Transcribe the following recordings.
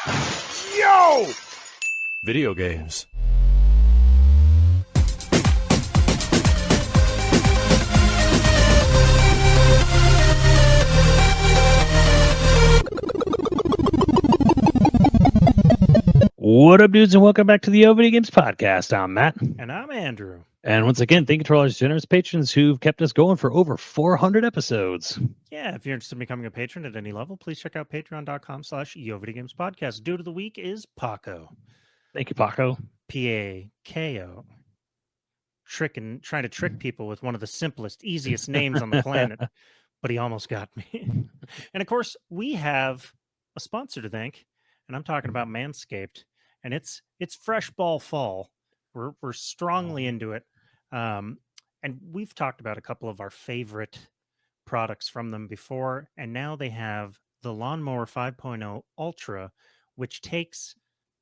Yo! Video games. What up, dudes, and welcome back to the YoVideogames podcast. I'm Matt. And I'm Andrew. And once again, thank you to all our generous patrons who've kept us going for over 400 episodes. Yeah, if you're interested in becoming a patron at any level, please check out patreon.com/YoVideogames podcast. Dude of the week is Paco. Thank you, Paco. P-A-K-O. Trying to trick people with one of the simplest, easiest names on the planet, but he almost got me. And of course, we have a sponsor to thank, and I'm talking about Manscaped. And it's fresh ball fall. We're strongly into it. And we've talked about a couple of our favorite products from them before, and now they have the Lawnmower 5.0 Ultra, which takes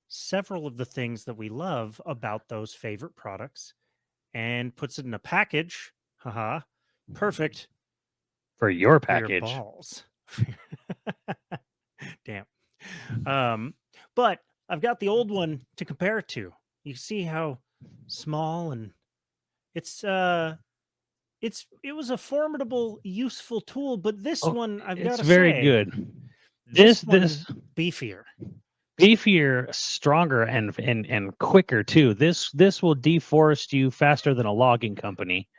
several of the things that we love about those favorite products and puts it in a package. Haha, perfect For your for your package. balls. Damn. But I've got the old one to compare it to. You see how small, and it was a formidable, useful tool, but this one I've got to say, it's very good. This beefier, beefier. stronger, and quicker too. This will deforest you faster than a logging company.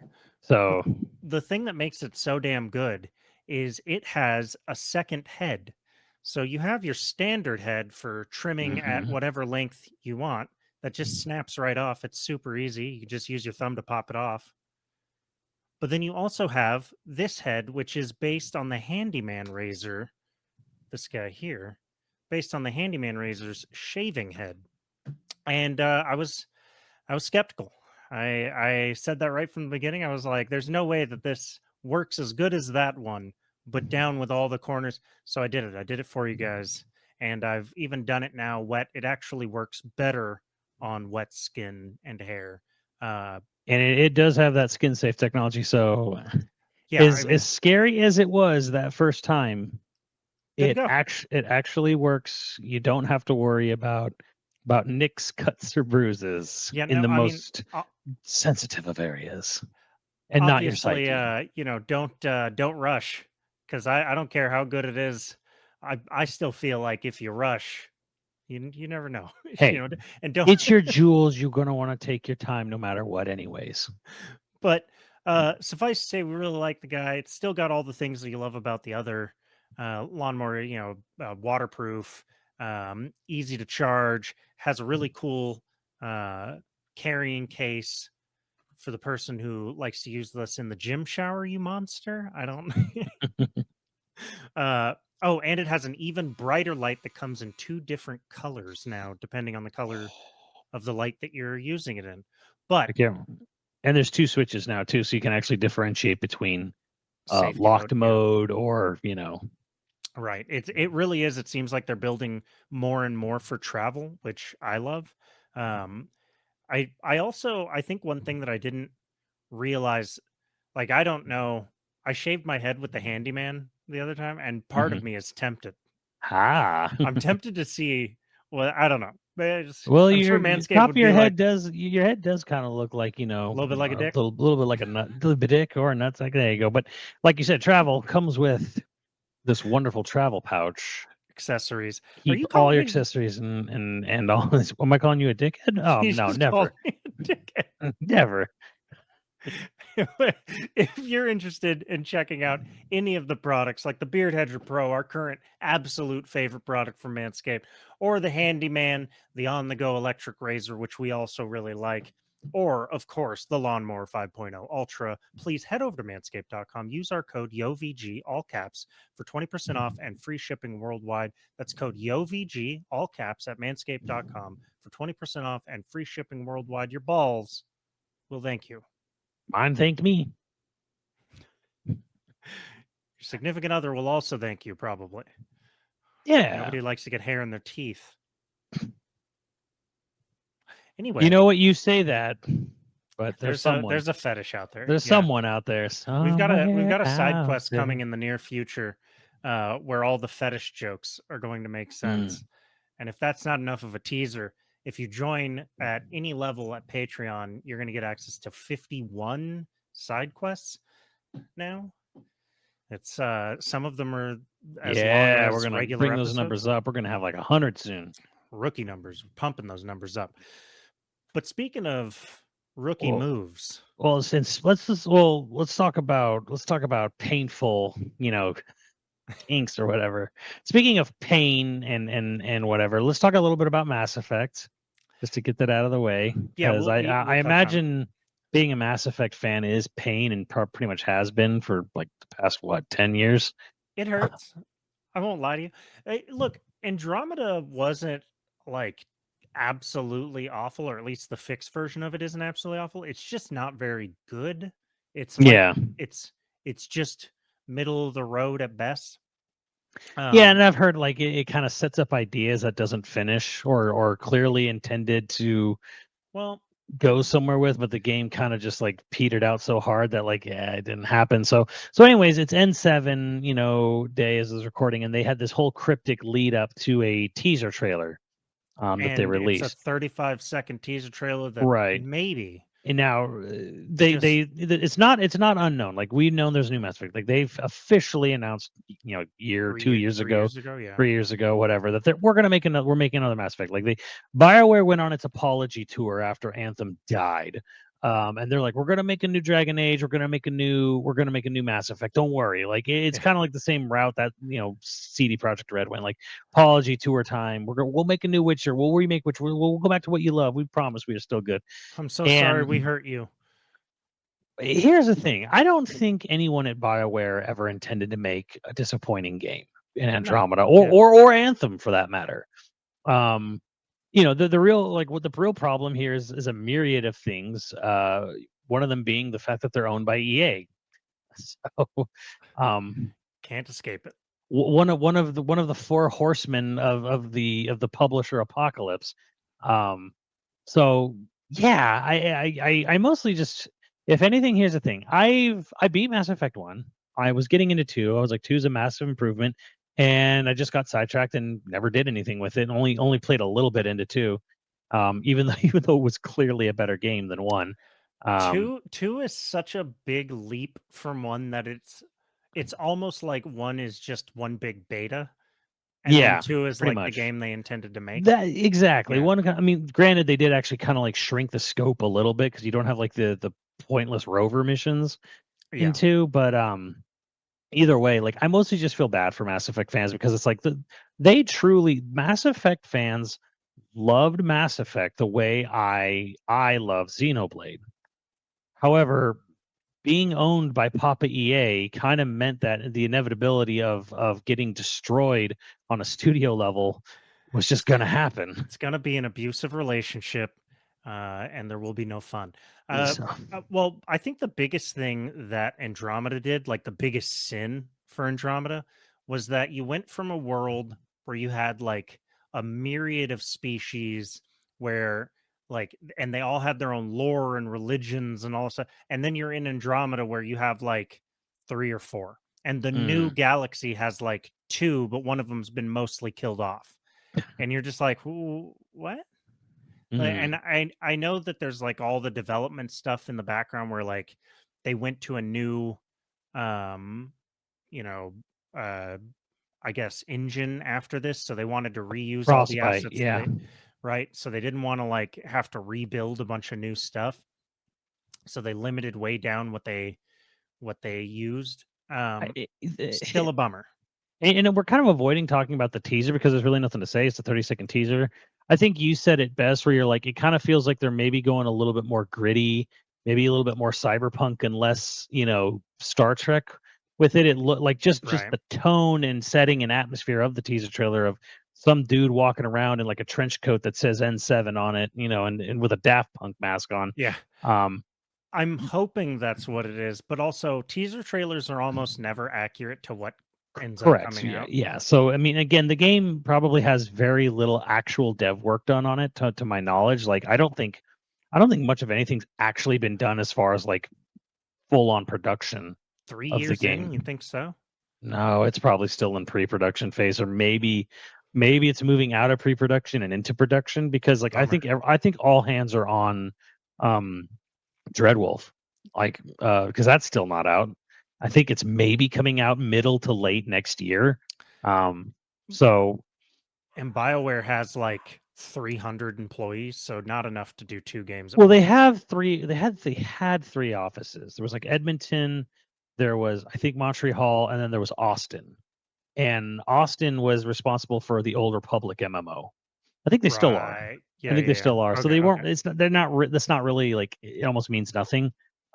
So The thing that makes it so damn good is it has a second head. So you have your standard head for trimming at whatever length you want. That just snaps right off. It's super easy. You can just use your thumb to pop it off. But then you also have this head, which is based on the Handyman razor. This guy here, based on the Handyman razor's shaving head. And I was skeptical. I said that right from the beginning. I was like, there's no way that this works as good as that one, but down with all the corners. So I did it. I did it for you guys. And I've even done it now wet. It actually works better on wet skin and hair. and it does have that skin safe technology. So Yeah, as scary as it was that first time, Good to it go. actually works. You don't have to worry about nicks, cuts, or bruises Yeah, in no, the I mean, most sensitive of areas, and not your obviously, psyche. don't rush, because I don't care how good it is. I still feel like if you rush, you never know. Hey, And don't. it's your jewels. You're gonna want to take your time, no matter what, anyways. But suffice to say, we really like the guy. It's still got all the things that you love about the other lawnmower. Waterproof, easy to charge, has a really cool carrying case for the person who likes to use this in the gym shower. You monster! I don't. Oh, and it has an even brighter light that comes in 2 different colors now, depending on the color of the light that you're using it in. But And there's 2 switches now too, so you can actually differentiate between safety locked mode, mode or right. It really is. It seems like they're building more and more for travel, which I love. I think one thing that I didn't realize, like, I don't know, I shaved my head with the Handyman the other time, and part of me is tempted. I'm tempted to see. Well, I don't know. Well, I'm sure your Manscaped top would of your be head like, does kind of look like a little bit like a dick. little bit like a nut, little bit dick or a nuts. Like there you go. But like you said, travel comes with this wonderful travel pouch. Accessories. Keep all your accessories and all this. Am I calling you a dickhead? Oh You no, just never, called me a dickhead. never. If you're interested in checking out any of the products, like the Beard Hedger Pro, our current absolute favorite product from Manscaped, or the Handyman, the on-the-go electric razor, which we also really like, or of course the Lawnmower 5.0 Ultra, please head over to manscaped.com. Use our code YoVG, all caps, for 20% off and free shipping worldwide. That's code YoVG, all caps, at manscaped.com for 20% off and free shipping worldwide. Your balls will thank you. Mine thanked me. Your significant other will also thank you, probably. Yeah. Nobody likes to get hair in their teeth. Anyway, you know what, you say that, but there's a fetish out there. There's someone out there. We've got a side quest coming in the near future, where all the fetish jokes are going to make sense. And if that's not enough of a teaser, if you join at any level at Patreon, you're going to get access to 51 side quests now. It's some of them are as long Yeah, we're as gonna regular bring those episodes. numbers up. We're gonna have like 100 soon. Rookie numbers, pumping those numbers up. But speaking of rookie Well, moves, well, since let's talk about painful, kinks or whatever. Speaking of pain and whatever, let's talk a little bit about Mass Effect, just to get that out of the way, yeah, because I we'll touch on it. imagine being a Mass Effect fan is pain and pretty much has been for like the past 10 years. It hurts. I won't lie to you. Look, Andromeda wasn't like absolutely awful, or at least the fixed version of it isn't absolutely awful. It's just not very good. It's like Yeah, it's just middle of the road at best. yeah, and I've heard like it kind of sets up ideas that doesn't finish or clearly intended to Well, go somewhere with, but the game kind of just like petered out so hard that like yeah, it didn't happen. So anyways, it's N7, day as is recording, and they had this whole cryptic lead up to a teaser trailer that they and it's a released. 35-second teaser trailer that Right. maybe And now just it's not unknown. Like we've known there's new Mass Effect. Like they've officially announced, year, 2 years 3 ago, years ago, yeah. 3 years ago, whatever, that we're making another Mass Effect. Like BioWare went on its apology tour after Anthem died. And they're like, we're gonna make a new Dragon Age, we're gonna make a new Mass Effect. Don't worry. Like it's Yeah. kind of like the same route that CD Projekt Red went. Like apology tour time. We'll make a new Witcher. We'll remake Witcher. We'll go back to what you love. We promise we are still good. I'm so sorry we And hurt you. here's the thing. I don't think anyone at BioWare ever intended to make a disappointing game in Andromeda yeah. or Anthem for that matter. The real what the real problem here is a myriad of things. One of them being the fact that they're owned by EA. So Can't escape it. one of the four horsemen of the publisher apocalypse. So yeah, I mostly just, if anything, here's the thing. I beat Mass Effect 1. I was getting into 2. I was like, 2 is a massive improvement, and I just got sidetracked and never did anything with it. Only played a little bit into 2. Even though it was clearly a better game than 1. Two is such a big leap from 1 that it's almost like 1 is just one big beta, and then Yeah, 2 is pretty like the much. game they intended to make. That exactly. Yeah. I mean, granted, they did actually kind of like shrink the scope a little bit because you don't have like the pointless rover missions Yeah. in 2, but either way, like I mostly just feel bad for Mass Effect fans because it's like they truly, Mass Effect fans loved Mass Effect the way I love Xenoblade. However, being owned by Papa EA kind of meant that the inevitability of getting destroyed on a studio level was just going to happen. It's gonna be an abusive relationship, and there will be no fun. So, Well, I think the biggest thing that Andromeda did, like the biggest sin for Andromeda, was that you went from a world where you had like a myriad of species where and they all had their own lore and religions and all this stuff. And then you're in Andromeda where you have like 3 or 4. And the new galaxy has like 2, but one of them's been mostly killed off. And you're just like, what? And I know that there's like all the development stuff in the background where like they went to a new um you know uh I guess engine after this, so they wanted to reuse all the Frostbite, assets yeah. right, so they didn't want to like have to rebuild a bunch of new stuff, so they limited way down what they used. Still a bummer. And we're kind of avoiding talking about the teaser because there's really nothing to say. It's a 30-second teaser. I think you said it best where you're like, it kind of feels like they're maybe going a little bit more gritty, maybe a little bit more cyberpunk and less, Star Trek with it. It looked like just Right. the tone and setting and atmosphere of the teaser trailer of some dude walking around in like a trench coat that says N7 on it, and with a Daft Punk mask on. Yeah. I'm hoping that's what it is, but also teaser trailers are almost never accurate to what ends up Correct. coming out. Yeah. So I mean, again, the game probably has very little actual dev work done on it, to my knowledge. Like, I don't think much of anything's actually been done as far as like full on production 3 of the years in, you game. think so? No, it's probably still in pre-production phase, or maybe maybe it's moving out of pre-production and into production because like I Bummer. think all hands are on Dreadwolf, like because that's still not out. I think it's maybe coming out middle to late next year. So And BioWare has like 300 employees, so not enough to do 2 games at well, they once. have three. They had 3 offices. There was like Edmonton, there was I think Montreal, and then there was Austin. And Austin was responsible for the Old Republic MMO. I think they still are. Right. I Yeah, think yeah, they yeah. still are. So Okay, they weren't. okay. It's not, they're not. That's not really like it almost means nothing.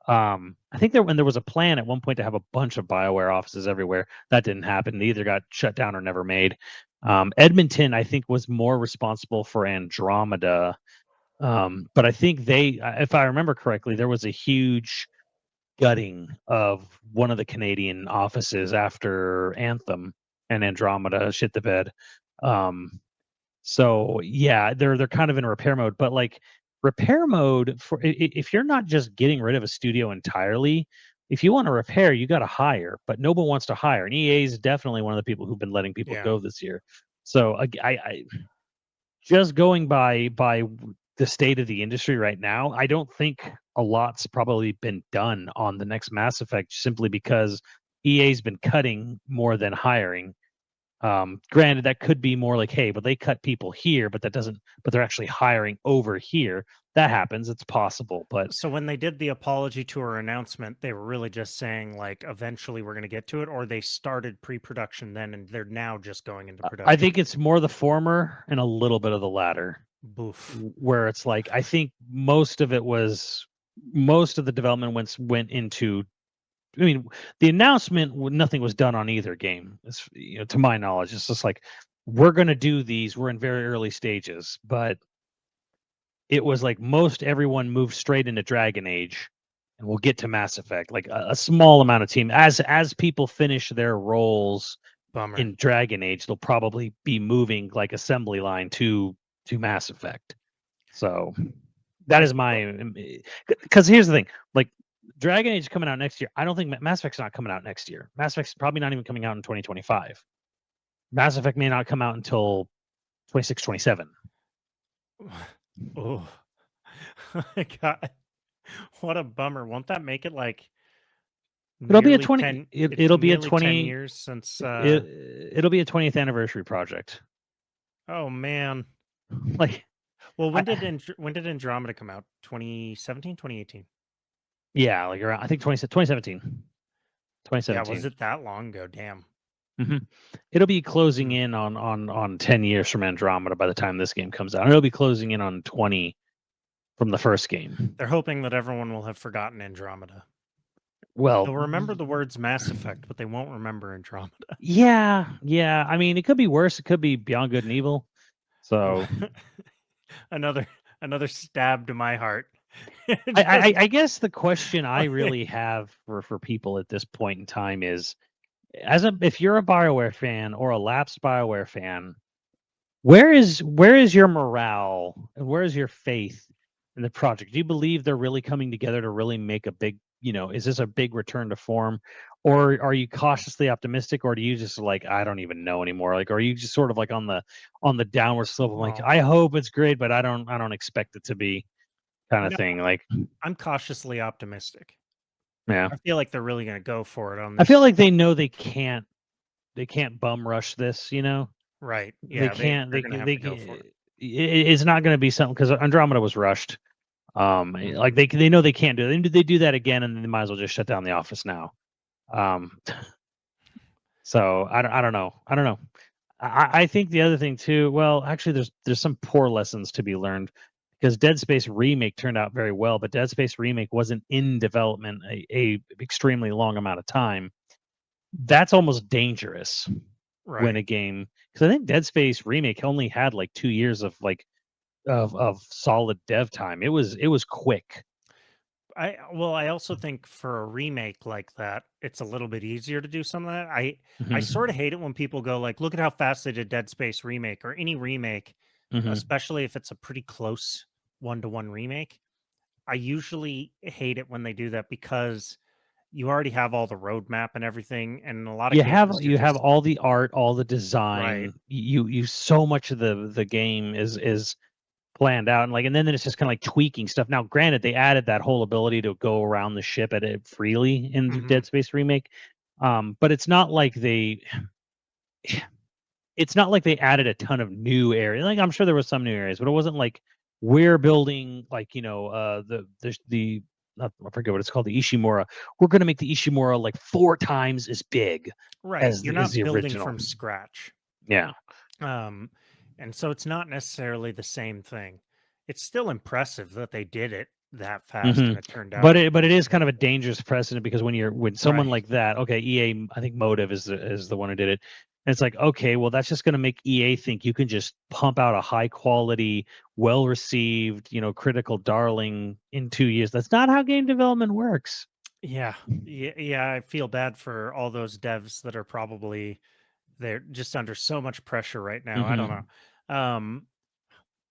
I think there was a plan at one point to have a bunch of Bioware offices everywhere. That didn't happen. They either got shut down or never made. Edmonton, I think, was more responsible for Andromeda. But I think if I remember correctly, there was a huge gutting of one of the Canadian offices after Anthem and Andromeda shit the bed. So yeah, they're kind of in repair mode, but like repair mode for if you're not just getting rid of a studio entirely, if you want to repair, you got to hire, but no one wants to hire. And EA is definitely one of the people who've been letting people Yeah. go this year. So I just going by the state of the industry right now, I don't think a lot's probably been done on the next Mass Effect simply because EA's been cutting more than hiring. Granted, that could be more like, hey, but they cut people here, but they're actually hiring over here. That happens. It's possible, but So when they did the apology tour announcement, they were really just saying like eventually we're going to get to it, or they started pre-production then and they're now just going into I production. think it's more the former and a little bit of the latter, Boof. where it's like I think most of the development went into. I mean, the announcement, nothing was done on either game. It's, to my knowledge, it's just like we're going to do these. We're in very early stages, but it was like most everyone moved straight into Dragon Age, and we'll get to Mass Effect. Like a small amount of team as people finish their roles Bummer. in Dragon Age, they'll probably be moving like assembly line to Mass Effect. So that I is my because here's the thing, like Dragon Age is coming out next year. I don't think Mass Effect's not coming out next year. Mass Effect's probably not even coming out in 2025. Mass Effect may not come out until 26, 27. Oh my god. What a bummer. Won't that make it like It'll be a nearly 20 10 it, it's it'll be a nearly 10 20 years since it'll be a 20th anniversary project. oh man. Like Well, I, when did Andromeda come out? 2017, 2018? yeah, like around I think 2017. Yeah, was 2017. it that long ago? Damn. It'll be closing Hmm. in on 10 years from Andromeda by the time this game comes out. And it'll be closing in on 20 from the first game. They're hoping that everyone will have forgotten Andromeda. Well, They'll remember the words Mass Effect, but they won't remember Andromeda. yeah. I mean, it could be worse. It could be Beyond Good and Evil. So another another stab to my heart. I, Just I, I guess the question I like, really have for people at this point in time is, if you're a BioWare fan or a lapsed BioWare fan, where is your morale and where is your faith in the project? Do you believe they're really coming together to really make a big, is this a big return to form? Or are you cautiously optimistic, or do you just like I don't even know anymore? Like, are you just sort of like on the downward slope? I'm like, well, I hope it's great, but I don't expect it to be kind of no, thing. Like, I'm cautiously optimistic. yeah. I feel like they're really going to go for it on I feel this. like they know they can't bum rush this, Right. They Yeah, can't they're going to have to go for it. it's not going to be something because Andromeda was rushed. Mhm. Like they know they can't do it. They do that again, and they might as well just shut down the office now. Um, so I don't know. I don't know. I think the other thing too. Well, actually, there's some poor lessons to be learned because Dead Space remake turned out very well, but Dead Space remake wasn't in development a extremely long amount of time. That's almost dangerous when Right. a game because I think Dead Space remake only had like 2 years of of solid dev time. It was quick. I also think for a remake like that, it's a little bit easier to do some of that. I sort of Mhm. hate it when people go like, "Look at how fast they did Dead Space remake or any remake, Mhm. especially if it's a pretty close one-to-one remake." I usually hate it when they do that because you already have all the roadmap and everything, and in a lot of You cases, you're have just all the art, all the right. design. You so much of the game is planned out, and like, and then it's just kind of like tweaking stuff. Now, granted, they added that whole ability to go around the ship at it freely in the Hmm. Dead Space remake, but it's not like they added a ton of new areas. Like, I'm sure there was some new areas, but it wasn't like we're building like, the I forget what it's called, the Ishimura. We're going to make the Ishimura like 4 times as big Right. as You're as not the building original. from scratch. Yeah. Um, and so it's not necessarily the same thing. It's still impressive that they did it that fast Hmm. and it turned out But as it good is as it kind of a did. dangerous precedent, because when someone Right. like that, okay, EA, I think Motive is the one who did it. And it's like, okay, well, that's just going to make EA think you can just pump out a high quality, well received, critical darling in 2 years. That's not how game development works. Yeah. Yeah. I feel bad for all those devs that are probably they're just under so much pressure right now. I don't Hmm. know.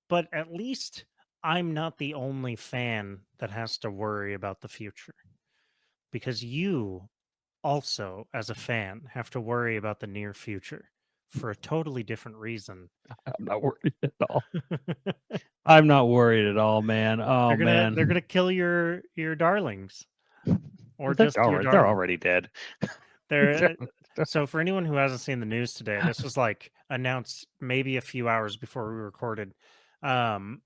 But at least I'm not the only fan that has to worry about the future because you also, as a fan, have to worry about the near future for a totally different reason. I'm not worried at all. I'm not worried at all, man. Oh They're man. gonna kill your darlings or They're just your already they're darling. already dead. They're They're- they're- so for anyone who hasn't seen the news today, this was like announced maybe a few hours before we recorded. Um,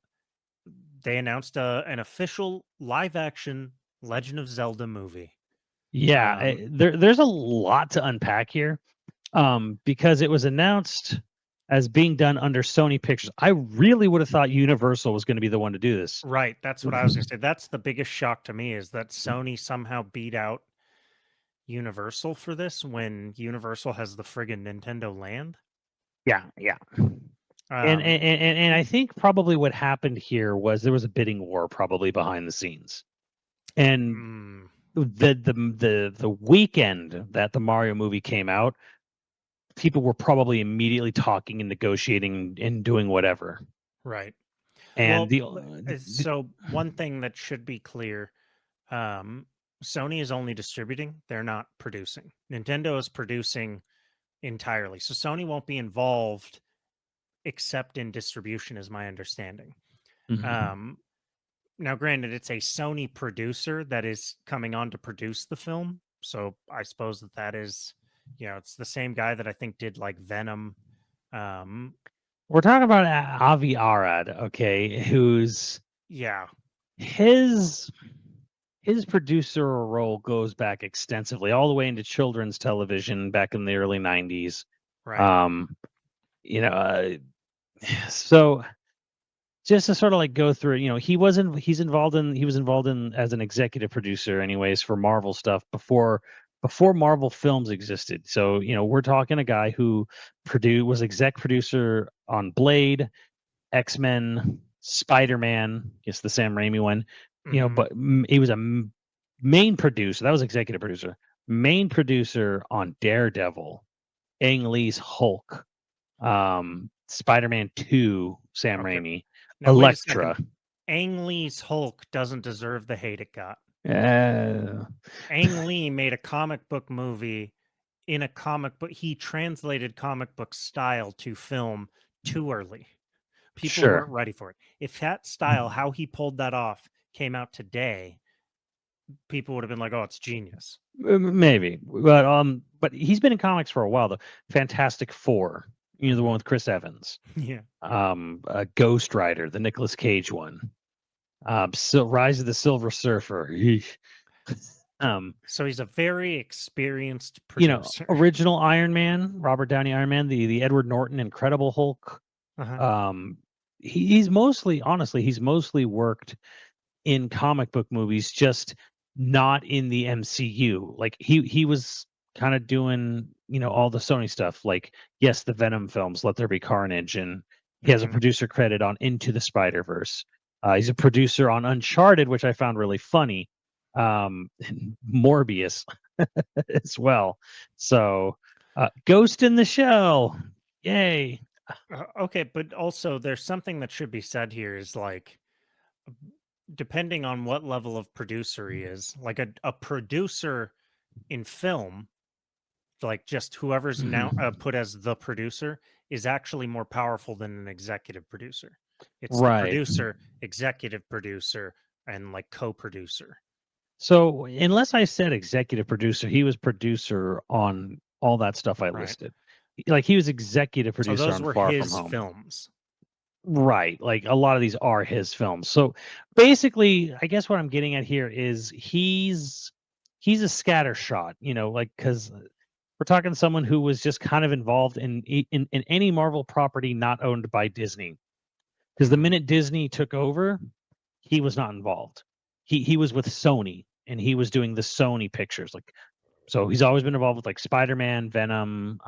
they announced an official live action Legend of Zelda movie. yeah, Um, there's a lot to unpack here. Because it was announced as being done under Sony Pictures. I really would have thought Universal was going to be the one to do this. right, that's what I was gonna say. That's the biggest shock to me is that Sony somehow beat out Universal for this when Universal has the friggin' Nintendo Land. Yeah, yeah. And Um, and, and I think probably what happened here was there was a bidding war probably behind the scenes. And mm, the weekend that the Mario movie came out, people were probably immediately talking and negotiating and doing whatever. right. And Well, so one thing that should be clear, um, Sony is only distributing, they're not producing. Nintendo is producing entirely. So Sony won't be involved except in distribution is my understanding. Mhm. Um, now granted it's a Sony producer that is coming on to produce the film. So I suppose that is, it's the same guy that I think did like Venom. Um, We're talking about Avi Arad, okay, who's yeah, his his producer role goes back extensively, all the way into children's television back in the early '90s. right. Um, you know, so just to sort of like go through it, he was involved in as an executive producer, anyways, for Marvel stuff before Marvel films existed. So we're talking a guy who was exec producer on Blade, X-Men, Spider-Man, yes, the Sam Raimi one, Hmm. but he was a main producer. That was executive producer. Main producer on Daredevil, Ang Lee's Hulk, Spider-Man 2, Sam Okay. Raimi, Now wait a second. Elektra. Ang Lee's Hulk doesn't deserve the hate it got. Uh, Ang Lee made a comic book movie in a comic book. He translated comic book style to film too early. People sure. weren't ready for it. If that style, how he pulled that off, came out today, people would have been like, "Oh, it's genius." Maybe. But he's been in comics for a while though. Fantastic Four, the one Hmm. with Chris Evans. Yeah. Ghost Rider, the Nicolas Cage one. Rise of the Silver Surfer. Yeesh. um, So he's a very experienced producer. Original Iron Man, Robert Downey Iron Man, the Edward Norton Incredible Hulk. Uh-huh. Um, honestly, he's mostly worked in comic book movies, just not in the MCU. Like he was kind of doing, all the Sony stuff. Like, yes, the Venom films, Let There Be Carnage, and he has a Hmm. producer credit on Into the Spider-Verse. He's a producer on Uncharted, which I found really funny. Morbius as well. So, Ghost in the Shell, yay! Okay, but also there's something that should be said here is like depending on what level of producer he is, like a producer in film, like just whoever's now put as the producer is actually more powerful than an executive producer. It's the Right. producer, executive producer, and like co-producer. So unless I said executive producer, he was producer on all that stuff I Right. listed. Like he was executive So producer those on were Far From his Home. films. Right. Like a lot of these are his films. So basically, I guess what I'm getting at here is he's a scattershot, like because we're talking someone who was just kind of involved in any Marvel property not owned by Disney. Because the Mhm. minute Disney took over, he was not involved. He was with Sony and he was doing the Sony pictures. Like so he's always been involved with like Spider-Man, Venom,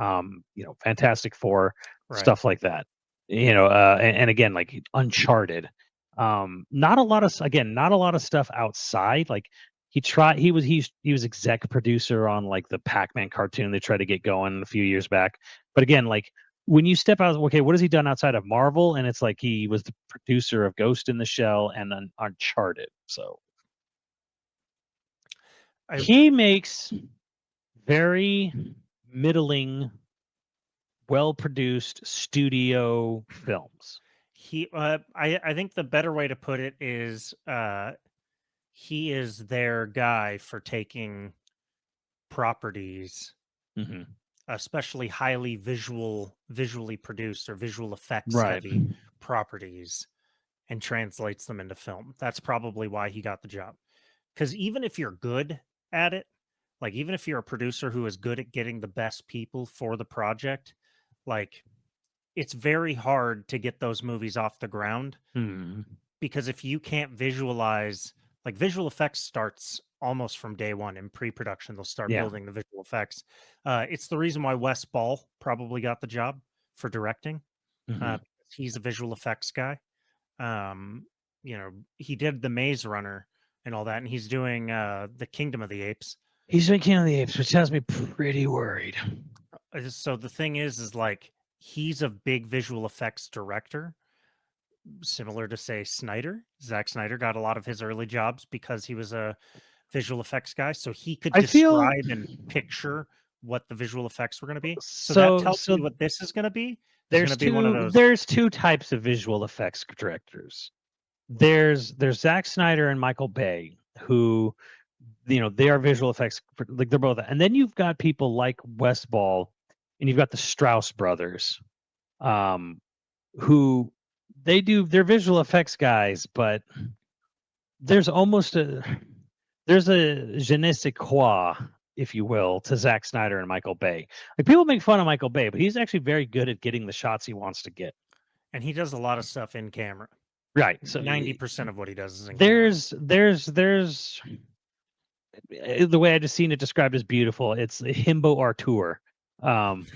Fantastic Four, Right. stuff like that. And again, like Uncharted. Not a lot of not a lot of stuff outside. Like he was exec producer on like the Pac-Man cartoon they tried to get going a few years back. But again, like when you step out, okay, what has he done outside of Marvel? And it's like he was the producer of Ghost in the Shell and Uncharted. So I he makes very middling, well-produced studio films. I think the better way to put it is he is their guy for taking properties, Mhm. especially highly visually produced or visual effects Right. heavy properties, and translates them into film. That's probably why he got the job. Because even if you're good at it, like even if you're a producer who is good at getting the best people for the project, like it's very hard to get those movies off the ground, Mhm. because if you can't visualize, like visual effects starts almost from day one in pre-production. They'll start Yeah. building the visual effects. It's the reason why Wes Ball probably got the job for directing. Mhm. He's a visual effects guy. Um, he did the Maze Runner and all that, and he's doing the Kingdom of the Apes. He's doing King of the Apes, which has me pretty worried. So the thing is like he's a big visual effects director, similar to say Snyder. Zack Snyder got a lot of his early jobs because he was a visual effects guy, so he could I feel describe and picture what the visual effects were going to be. So that so tells so me what this is going to be. This is going to be one of those. there's two types of visual effects directors. There's Zack Snyder and Michael Bay who they are visual effects like they're both, and then you've got people like Wes Ball and you've got the Strauss brothers, um who they're visual effects guys, but there's almost there's a je ne sais quoi, if you will, to Zack Snyder and Michael Bay. Like people make fun of Michael Bay, but he's actually very good at getting the shots he wants to get. And he does a lot of stuff in camera. Right. So 90% of what he does is in camera. there's the way I just seen it described as beautiful. It's himbo Artur, um,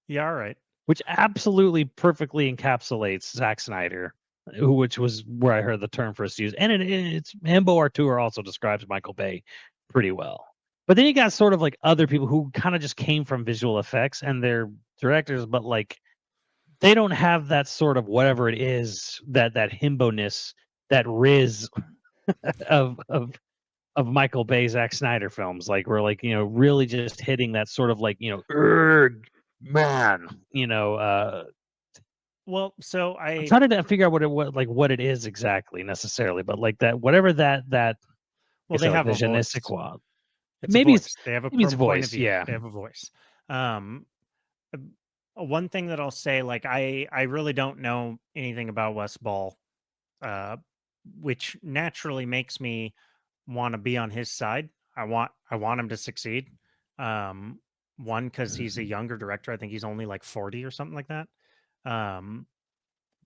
Yeah, all right. which absolutely perfectly encapsulates Zack Snyder, which was where I heard the term first used. And it's himbo Artur also describes Michael Bay pretty well. But then you got sort of like other people who kind of just came from visual effects and they're directors, but like they don't have that sort of whatever it is that himbo-ness, that riz of Michael Bay, Zack Snyder films. Like we're like, really just hitting that sort of like, "Erg, man, Well, so I'm trying to figure out what it is exactly necessarily, but like that whatever that well, it's they like have the a je ne voice. sais quoi. It's a Maybe it's voice. They have a maybe it's point of voice, view. yeah. They have a voice. Um, uh, One thing that I'll say, like I really don't know anything about Wes Ball, uh, which naturally makes me want to be on his side. I want him to succeed. Um, One, because he's a younger director. I think he's only like 40 or something like that. Um,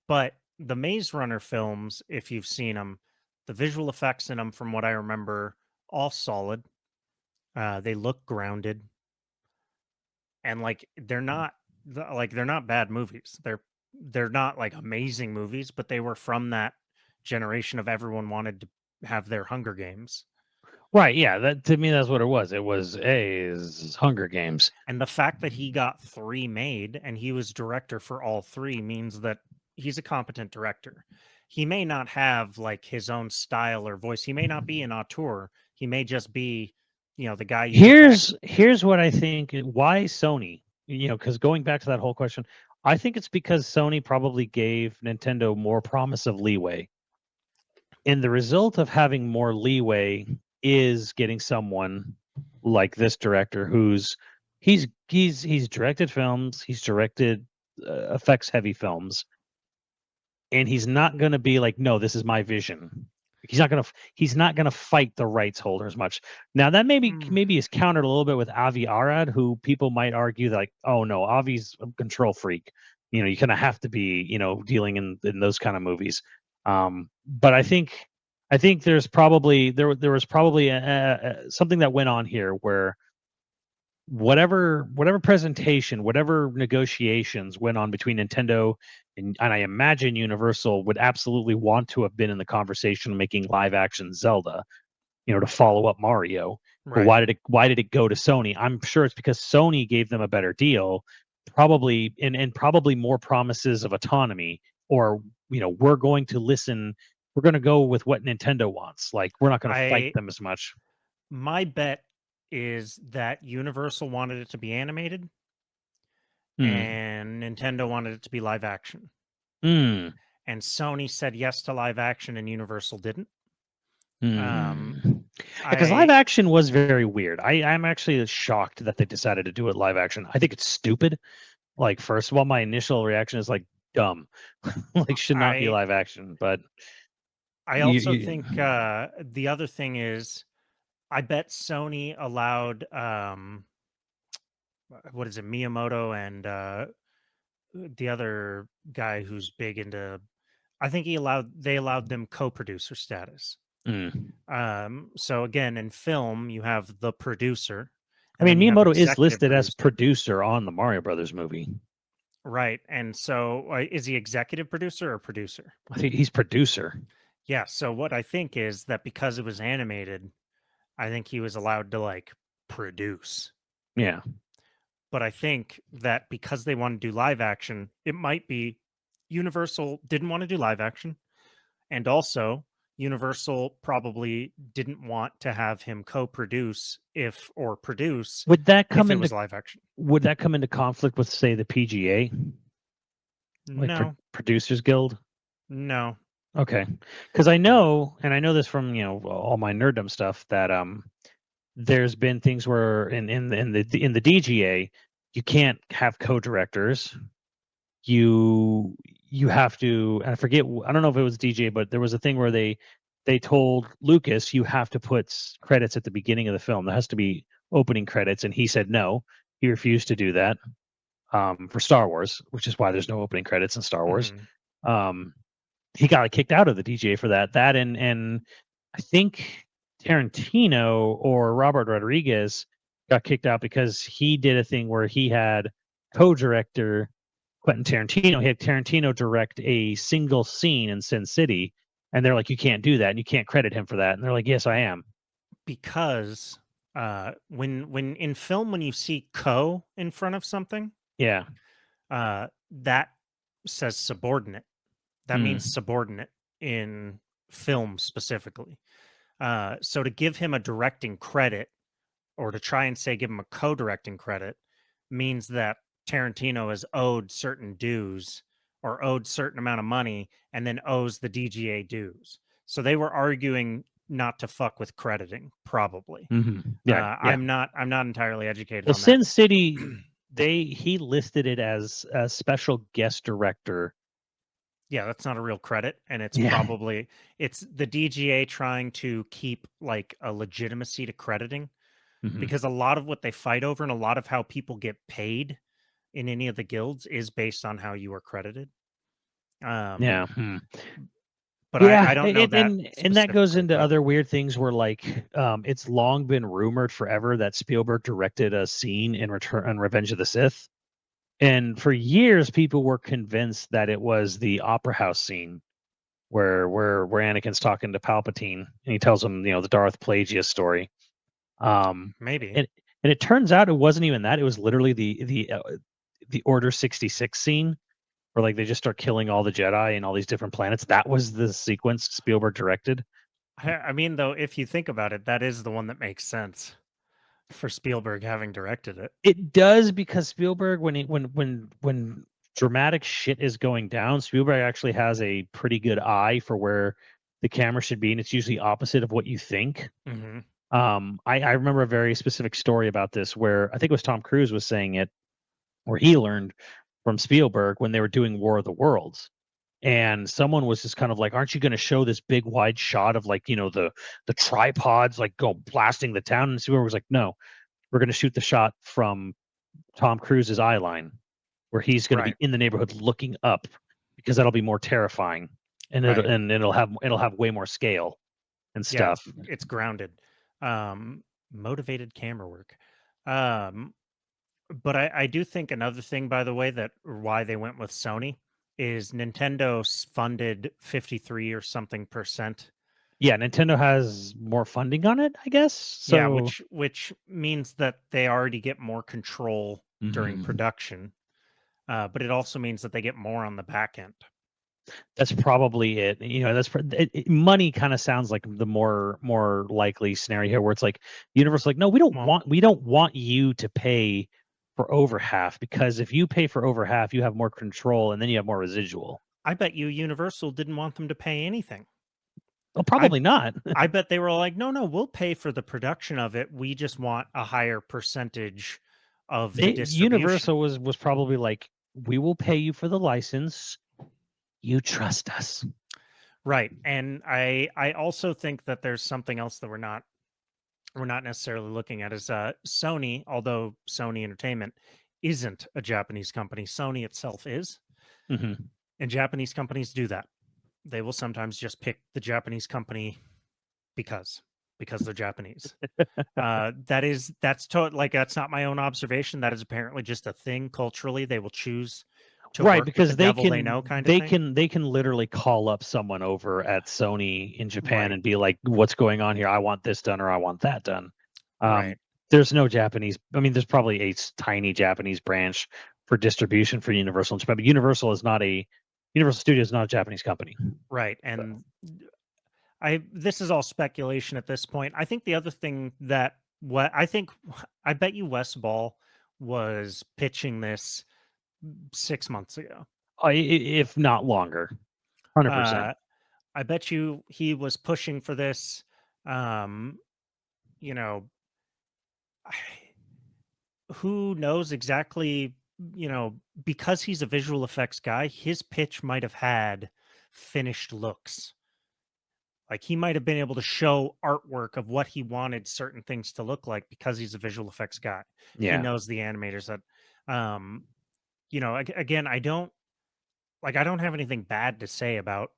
but the Maze Runner films, if you've seen them, the visual effects in them, from what I remember, all solid. They look grounded, and like they're not bad movies. They're not like amazing movies, but they were from that generation of everyone wanted to have their Hunger Games. Right, yeah, that to me that's what it was. It was is Hunger Games. And the fact that he got 3 made and he was director for all 3 means that he's a competent director. He may not have like his own style or voice. He may not be an auteur. He may just be the guy you get to Here's what I think. Why Sony? Because going back to that whole question, I think it's because Sony probably gave Nintendo more promise of leeway. And the result of having more leeway is getting someone like this director he's directed films, he's directed effects heavy films, and he's not going to be like, no, this is my vision. He's not gonna fight the rights holders much. Now that maybe is countered a little bit with Avi Arad, who people might argue that, like, oh no, Avi's a control freak. You kind of have to be dealing in those kind of movies. But I think there was probably something that went on here where whatever presentation, whatever negotiations went on between Nintendo and I imagine Universal would absolutely want to have been in the conversation making live action Zelda, to follow up Mario. But right. why did it go to Sony? I'm sure it's because Sony gave them a better deal, probably and probably more promises of autonomy, or we're going to listen, we're going to go with what Nintendo wants. Like, we're not going to fight them as much. My bet is that Universal wanted it to be animated Hmm. and Nintendo wanted it to be live action. Hmm. And Sony said yes to live action and Universal didn't. Because live I action was very weird. I'm actually shocked that they decided to do it live action. I think it's stupid. Like, first of all, my initial reaction is like, dumb. Like, should not be I live action. But I you, also you think the other thing is I bet Sony allowed what is it, Miyamoto and the other guy who's big into I think they allowed them co-producer status. mm. So again, in film, you have the producer, I and mean, then you have Miyamoto is executive listed as producer. producer on the Mario Brothers movie. Right. And so is he executive producer or producer? I think he's producer. Yeah. So what I think is that because it was animated, I think he was allowed to like produce. Yeah. But I think that because they want to do live action, it might be Universal didn't want to do live action. And also, Universal probably didn't want to have him co-produce or produce Would that if come it into was live action. conflict with, say, the PGA, like No, Producers Guild? no. Okay, because I know, and I know this from all my nerddom stuff, that there's been things where in the DGA you can't have co-directors. You have to, and I forget, I don't know if it was DJ, but there was a thing where they told Lucas, you have to put credits at the beginning of the film. There has to be opening credits, and he said no. He refused to do that for Star Wars, which is why there's no opening credits in Star Wars. Mhm. He got kicked out of the DJ for that. That and I think Tarantino or Robert Rodriguez got kicked out because he did a thing where he had co-director Quentin Tarantino. He had Tarantino direct a single scene in Sin City, and they're like, "You can't do that, and you can't credit him for that." And they're like, "Yes, I am." Because when in film when you see co in front of something, Yeah. that says subordinate. That means Mm. subordinate in film specifically. So to give him a directing credit or to try and say give him a co-directing credit means that Tarantino is owed certain dues or owed certain amount of money and then owes the DGA dues. So they were arguing not to fuck with crediting, probably. Yeah. Yeah. I'm not entirely educated Well, on that. Sin City, he listed it as a special guest director. Yeah, that's not a real credit, and Yeah. it's the DGA trying to keep like a legitimacy to crediting Mhm. because a lot of what they fight over and a lot of how people get paid in any of the guilds is based on how you are credited. Um, Yeah. but Yeah, I don't know that and that goes specifically, into but other weird things where, like, it's long been rumored forever that Spielberg directed a scene in Return on Revenge of the Sith, and for years people were convinced that it was the Opera House scene where Anakin's talking to Palpatine and he tells him the Darth Plagueis story. maybe. And it turns out it wasn't even that; it was literally the Order 66 scene where, like, they just start killing all the Jedi and all these different planets. That was the sequence Spielberg directed. I mean, though, if you think about it, that is the one that makes sense. for Spielberg having directed it. It does, because Spielberg, when dramatic shit is going down, Spielberg actually has a pretty good eye for where the camera should be, and it's usually opposite of what you think. Hmm. I remember a very specific story about this where I think it was Tom Cruise was saying it, where he learned from Spielberg when they were doing War of the Worlds. And someone was just kind of like, "Aren't you going to show this big wide shot of, like, the tripods like go blasting the town?" And Spielberg was like, "No, we're going to shoot the shot from Tom Cruise's eye line, where he's going to be Right. in the neighborhood looking up, because that'll be more terrifying, and Right. it'll have way more scale and Yeah, stuff." it's grounded. Motivated camera work. Um, but I do think another thing, by the way, that why they went with Sony is Nintendo funded 53 or something percent. Yeah, Nintendo has more funding on it, I guess. Yeah, So which means that they already get more control during mhm. production. But it also means that they get more on the back end. That's probably it. Money kind of sounds like the more likely scenario here, where it's like Universal, like, no, Well, we don't want you to pay for over half, because if you pay for over half, you have more control, and then you have more residual. I bet you Universal didn't want them to pay anything. Well, I probably not. I bet they were like, no, no, we'll pay for the production of it. We just want a higher percentage of the distribution. Universal was probably like, we will pay you for the license. You trust us. Right. And I also think that there's something else that we're not necessarily looking at is Sony, although Sony Entertainment isn't a Japanese company, Sony itself is. Hmm. And Japanese companies do that. They will sometimes just pick the Japanese company because they're Japanese. That's not my own observation. That is apparently just a thing culturally. They will choose to Right, work with the because devil they know, kind of thing. they can literally call up someone over at Sony in Japan Right, and be like, "What's going on here? I want this done, or I want that done." right, There's no Japanese. I mean, there's probably a tiny Japanese branch for distribution for Universal in Japan, but Universal Studios is not a Japanese company. right. So, And this is all speculation at this point. I think the other thing that what I think I bet you Wes Ball was pitching this 6 months ago. if not longer, 100%. Uh, I bet you he was pushing for this. Um, you know, who knows exactly, because he's a visual effects guy, his pitch might have had finished looks. Like he might have been able to show artwork of what he wanted certain things to look like because he's a visual effects guy. He Yeah. knows the animators that, um, again, I don't have anything bad to say about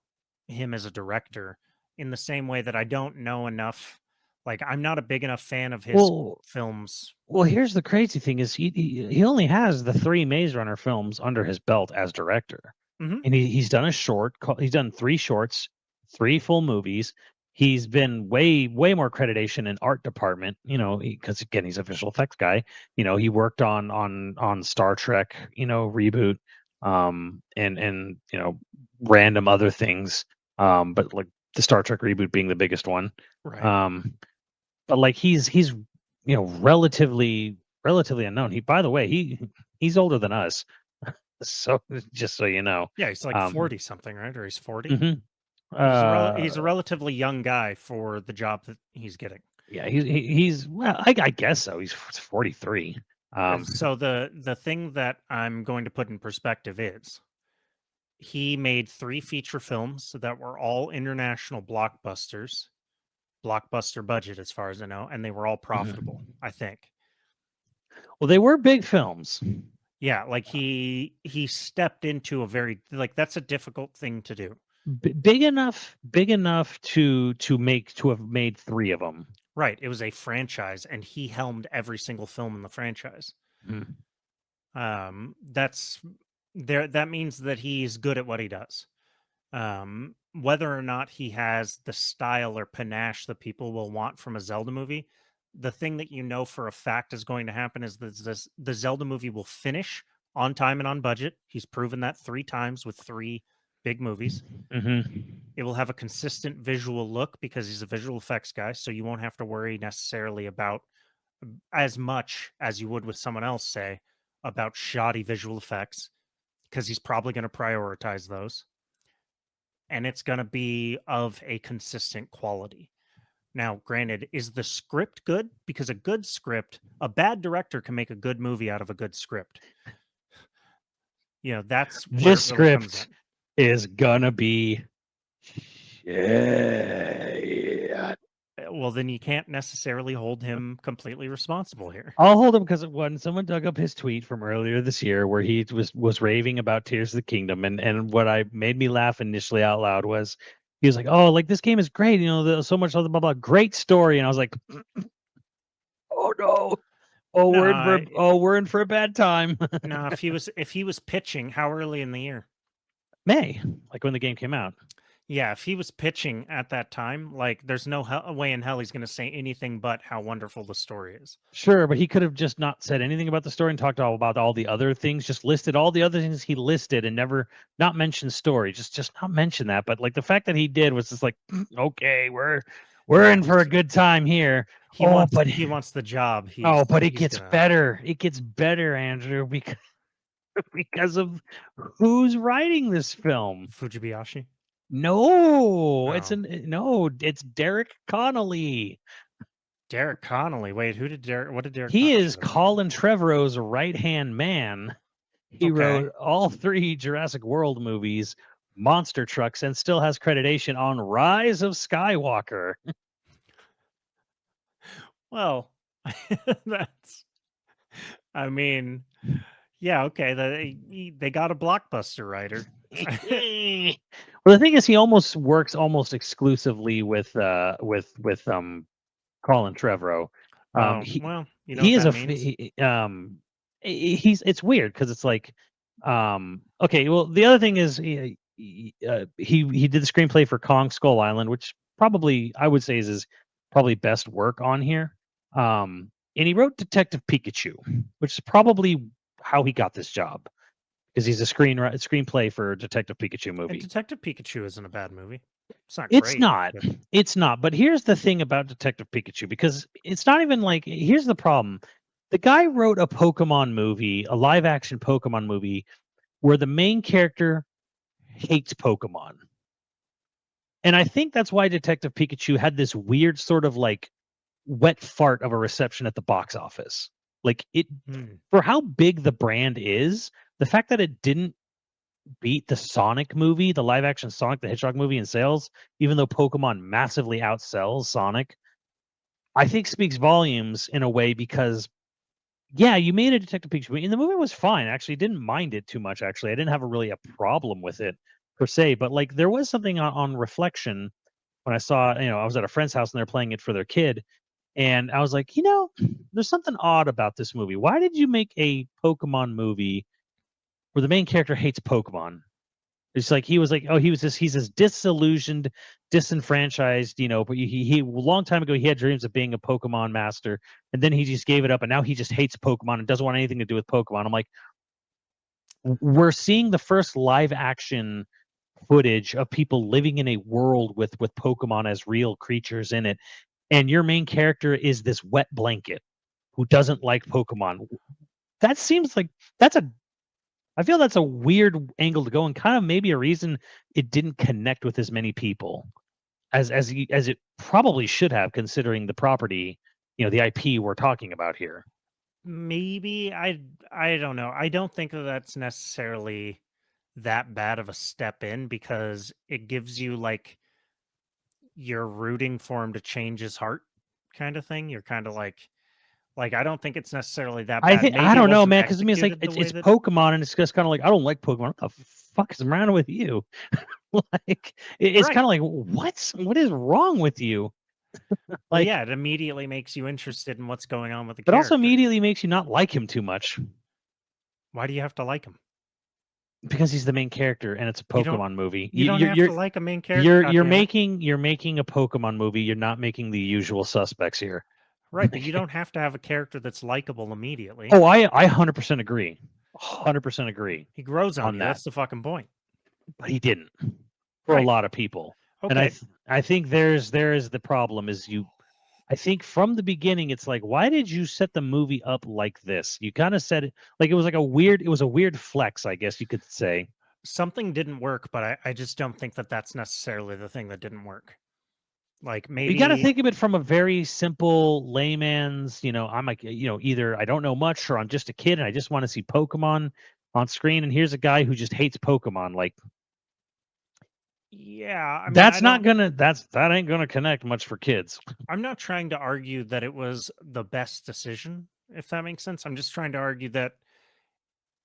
him as a director in the same way that I don't know enough. Like I'm not a big enough fan of his Well, films. here's the crazy thing: is he only has the 3 Maze Runner films under his belt as director. Hmm. And he's done he's done 3 shorts, 3 full movies. He's been way more accreditation in art department, because again, he's a visual effects guy. He worked on Star Trek, reboot, and random other things. But like the Star Trek reboot being the biggest one. Right. Um, but like he's relatively unknown. By the way, he's older than us. So just so you know. Yeah, he's like Um 40 something, right? Or he's 40. mhm. He's a relatively young guy for the job that he's getting. Yeah, he's well, I guess so. He's 43. So the thing that I'm going to put in perspective is he made 3 feature films that were all international blockbusters, blockbuster budget as far as I know, and they were all profitable, Mhm. I think. Well, they were big films. Yeah, like he stepped into a very like that's a difficult thing to do. Big enough to have made 3 of them. Right, it was a franchise and he helmed every single film in the franchise. Mhm. That's there that means that he's good at what he does. Whether or not he has the style or panache that people will want from a Zelda movie, the thing that you know for a fact is going to happen is that the Zelda movie will finish on time and on budget. He's proven that 3 times with 3 big movies. Mhm. It will have a consistent visual look because he's a visual effects guy, so you won't have to worry necessarily about as much as you would with someone else, say, about shoddy visual effects, because he's probably going to prioritize those. And it's going to be of a consistent quality. Now, granted, is the script good? Because a bad director can make a good movie out of a good script. That's where This it really comes script in. is gonna be shit. Well, then you can't necessarily hold him completely responsible here. I'll hold him because when someone dug up his tweet from earlier this year where he was raving about Tears of the Kingdom, and what I made me laugh initially out loud was he was like, "Oh, like this game is great, there's so much other blah blah, great story," and I was like, "Oh no, we're in for a bad time." No, if he was pitching, how early in the year? May, like when the game came out. Yeah, if he was pitching at that time, like there's no way in hell he's going to say anything but how wonderful the story is. Sure, but he could have just not said anything about the story and talked all about all the other things, just listed all the other things he listed and never not mention story, just not mention that. But like the fact that he did was just like, okay, we're Yeah, in for a good time here. he wants the job. But it he's gets gonna... better. It gets better, Andrew, because of who's writing this film. Fujibayashi? No, Oh. it's Derek Connolly. Derek Connolly. Wait, what did Derek He Connolly is do? Colin Trevorrow's right-hand man. He wrote all 3 Jurassic World movies, Monster Trucks, and still has creditation on Rise of Skywalker. Well, I mean, yeah, okay. They got a blockbuster writer. Well, the thing is, he almost works almost exclusively with Colin Trevorrow. Well, you know what that means? It's weird because it's like, okay. Well, the other thing is he did the screenplay for Kong Skull Island, which probably I would say is his probably best work on here. And he wrote Detective Pikachu, which is probably how he got this job because he's a screenplay for Detective Pikachu And movie. Detective Pikachu isn't a bad movie. It's not It's great. not. But... It's not. But here's the thing about Detective Pikachu, because it's not even like, here's the problem. The guy wrote a Pokemon movie, a live action Pokemon movie, where the main character hates Pokemon. And I think that's why Detective Pikachu had this weird sort of like wet fart of a reception at the box office. Like for how big the brand is, the fact that it didn't beat the Sonic movie, the live action Sonic the Hedgehog movie in sales, even though Pokemon massively outsells Sonic, I think speaks volumes in a way because, yeah, you made a Detective Pikachu movie, and the movie was fine. Actually, didn't mind it too much. Actually, I didn't have a problem with it per se, but like there was something on reflection when I saw, I was at a friend's house and they're playing it for their kid, and I was like, there's something odd about this movie. Why did you make a Pokemon movie where the main character hates Pokemon? It's like he's this disillusioned, disenfranchised, but he a long time ago he had dreams of being a Pokemon master, and then he just gave it up, and now he just hates Pokemon and doesn't want anything to do with Pokemon. I'm like, we're seeing the first live action footage of people living in a world with Pokemon as real creatures in it, and your main character is this wet blanket who doesn't like Pokemon. That seems like I feel that's a weird angle to go, and kind of maybe a reason it didn't connect with as many people as it probably should have, considering the property, the IP we're talking about here. Maybe I don't know. I don't think that's necessarily that bad of a step in, because it gives you like you're rooting for him to change his heart kind of thing. You're kind of like I don't think it's necessarily that bad. Maybe I it don't know, wasn't man, because I mean, it's like executed the way it's that... Pokemon, and it's just kind of like, I don't like Pokemon. What the fuck is wrong with you? Like it's Right. kind of like, what is wrong with you? Well, yeah, it immediately makes you interested in what's going on with the but character. also immediately makes you not like him too much Why do you have to like him? because he's the main character and it's a Pokemon movie. You don't have to like a main character. You're making a Pokemon movie. You're not making the usual suspects here. Right, but you don't have to have a character that's likable immediately. Oh, I 100% agree. 100% agree. He grows on you. that. That's the fucking point. But he didn't for a lot of people. Okay. And I think there is the problem is I think from the beginning, it's like, why did you set the movie up like this? You kind of said it like it was a weird flex, I guess you could say. Something didn't work, but I just don't think that that's necessarily the thing that didn't work. Like You got to maybe think of it from a very simple layman's, I'm like, either I don't know much or I'm just a kid and I just want to see Pokemon on screen. And here's a guy who just hates Pokemon. Like, yeah, I mean, that ain't gonna connect much for kids. I'm not trying to argue that it was the best decision, if that makes sense. I'm just trying to argue that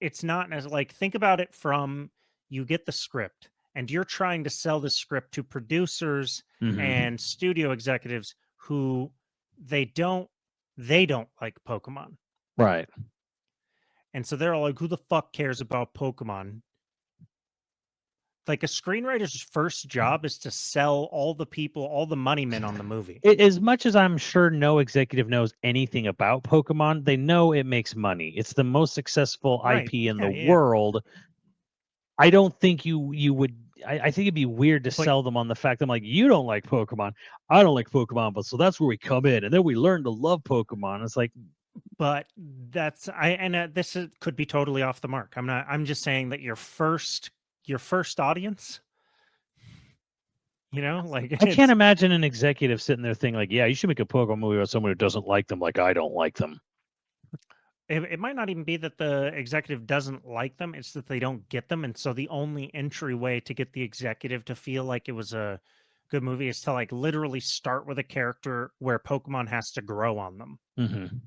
it's not as like think about it from you get the script and you're trying to sell the script to producers Mm-hmm. and studio executives who they don't they don't like Pokemon. Right. And so they're all like, who the fuck cares about Pokemon? Like a screenwriter's first job is to sell all the people, all the money men on the movie. As much as I'm sure no executive knows anything about Pokemon, they know it makes money. It's the most successful Right. IP in Yeah, the yeah. world. I don't think you would. I think it'd be weird to But- sell them on the fact I'm like, you don't like Pokemon, I don't like Pokemon, but so that's where we come in, and then we learn to love Pokemon. It's like, But that's this could be totally off the mark. I'm just saying that your first audience, like I can't imagine an executive sitting there thinking like, yeah, you should make a Pokemon movie about someone who doesn't like them, like I don't like them. it might not even be that the executive doesn't like them, it's that they don't get them. And so the only entryway to get the executive to feel like it was a good movie is to like literally start with a character where Pokemon has to grow on them. Mm-hmm.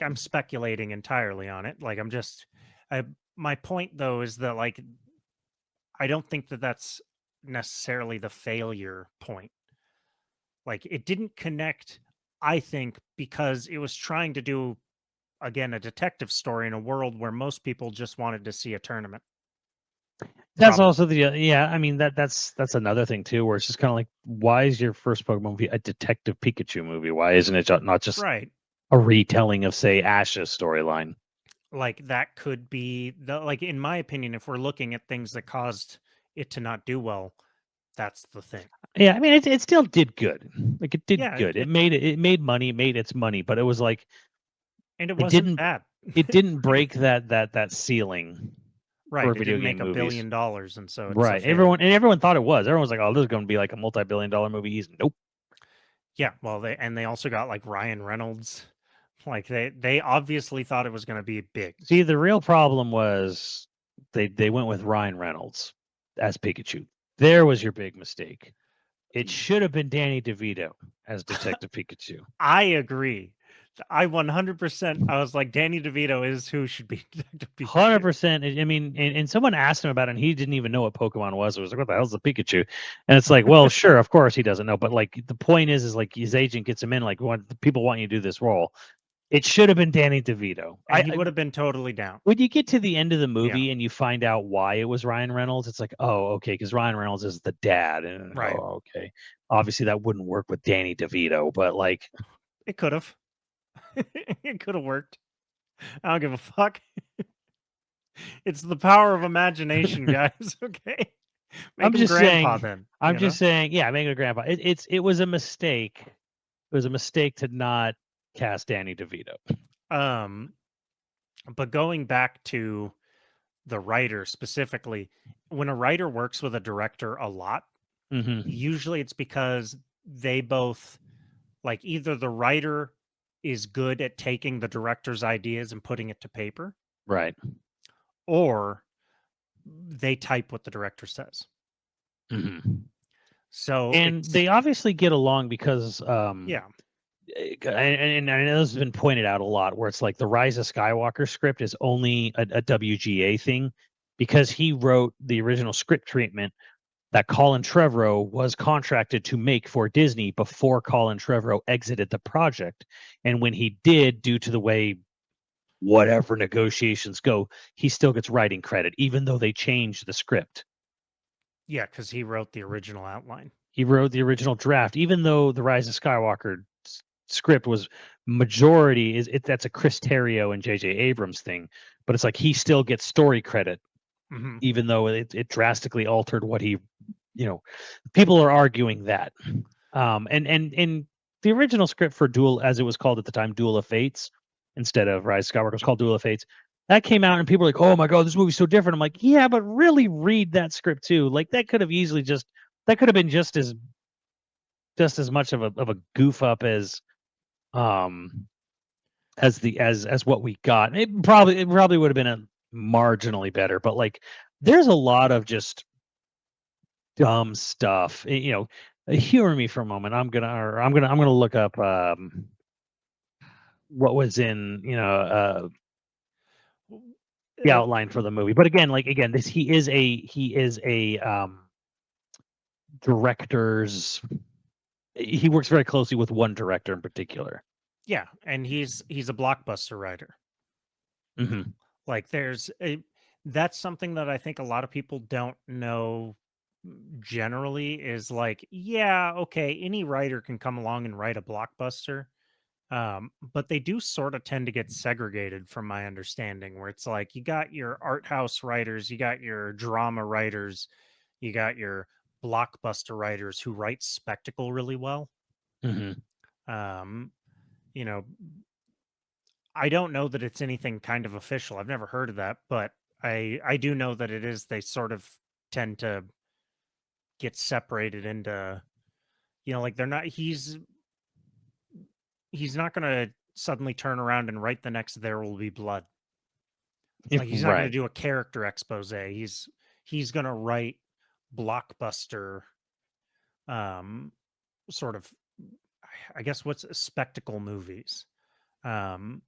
I'm speculating entirely on it. Like my point though is that like I don't think that that's necessarily the failure point. Like it didn't connect, I think, because it was trying to do again a detective story in a world where most people just wanted to see a tournament. That's Probably. also the yeah. I mean that's another thing too, where it's just kind of like, why is your first Pokemon movie a Detective Pikachu movie? Why isn't it not just Right. a retelling of, say, Ash's storyline? Like that could be the like in my opinion, if we're looking at things that caused it to not do well, that's the thing. Yeah, I mean it still did good. Like it did Yeah, good. It made money, it made its money, but it was like and it it wasn't didn't bad. it didn't break that ceiling Right. for It video didn't game make $1 movies. billion, and so it's a Right. failure. Everyone thought it was. Everyone was like, "Oh, this is going to be like a multi-billion-dollar movie." Nope. Yeah, well, they also got like Ryan Reynolds. Like they obviously thought it was going to be big. See, the real problem was they went with Ryan Reynolds as Pikachu. There was your big mistake. It should have been Danny DeVito as Detective Pikachu. I agree. I 100%. I was like, Danny DeVito is who should be Detective Pikachu. 100%. I mean, and someone asked him about it, and he didn't even know what Pokemon was. It was like, what the hell's a Pikachu? And it's like, well, sure, of course he doesn't know, but like the point is like his agent gets him in, like, people want you to do this role. It should have been Danny DeVito. And he would have been totally down. When you get to the end of the Yeah. movie and you find out why it was Ryan Reynolds, it's like, oh, okay, because Ryan Reynolds is the dad, and Right. oh, okay, obviously that wouldn't work with Danny DeVito, but like, It could have. It could have worked. I don't give a fuck. It's the power of imagination, guys. Okay. Make I'm him just grandpa saying. then. I'm just saying, yeah, make it a grandpa. It was a mistake. It was a mistake to not cast Danny DeVito. But going back to the writer specifically, when a writer works with a director a lot, Mm-hmm. usually it's because they both like either the writer is good at taking the director's ideas and putting it to paper, Right. or they type what the director says. Mm-hmm. So And they obviously get along because yeah, and I know this has been pointed out a lot, where it's like the Rise of Skywalker script is only a WGA thing because he wrote the original script treatment that Colin Trevorrow was contracted to make for Disney before Colin Trevorrow exited the project. And when he did, due to the way whatever negotiations go, he still gets writing credit, even though they changed the script. yeah, because he wrote the original outline. He wrote the original draft, even though the Rise of Skywalker script was majority that's a Chris Terrio and J.J. Abrams thing, but it's like he still gets story credit, Mm-hmm. even though it drastically altered what he, people are arguing that, and the original script for Duel, as it was called at the time, Duel of Fates, instead of Rise of Skywalker, it was called Duel of Fates. That came out and people were like, "Oh my god, this movie's so different." I'm like, "Yeah, but really read that script too. Like that could have been just as much of a goof up um as what we got. It probably would have been a marginally better, but like there's a lot of just dumb stuff. Humor me for a moment. I'm gonna look up what was in the Uh, outline for the movie. But again, this he is a director's. He works very closely with one director in particular. yeah, and he's a blockbuster writer. Hmm. Like that's something that I think a lot of people don't know generally is like, yeah, okay, any writer can come along and write a blockbuster. But they do sort of tend to get segregated from my understanding, where it's like you got your art house writers, you got your drama writers, you got your blockbuster writers who write spectacle really well. Hmm. Um, you know, I don't know that it's anything kind of official. I've never heard of that, but I do know that it is. They sort of tend to get separated into, like they're not. He's not going to suddenly turn around and write the next There Will Be Blood. Like he's not going to Right. do a character expose. He's going to write blockbuster, um, sort of, I guess what's spectacle movies. Um,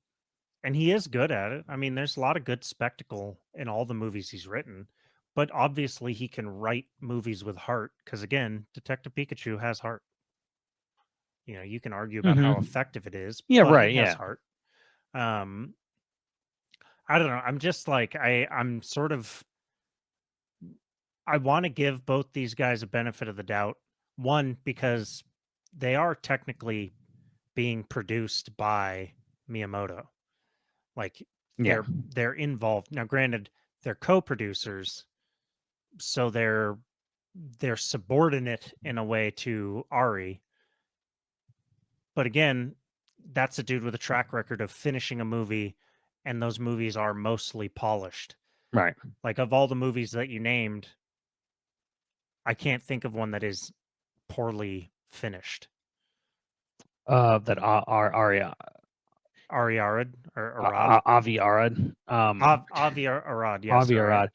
and he is good at it. I mean, there's a lot of good spectacle in all the movies he's written, but obviously he can write movies with heart because again, Detective Pikachu has heart. You can argue about how Hmm. effective it is, Yeah. but Right. it has Yeah. heart. Um, I don't know. I'm just like I'm sort of I want to give both these guys a benefit of the doubt. One, because they are technically being produced by Miyamoto. Like Yeah. they're involved. Now, granted, they're co-producers, so they're subordinate in a way to Ari. But again, that's a dude with a track record of finishing a movie, and those movies are mostly polished. Right. Like of all the movies that you named, I can't think of one that is poorly finished. That Aria Ari Arad or Arad? Avi Arad. Avi Arad, yeah, Avi sorry.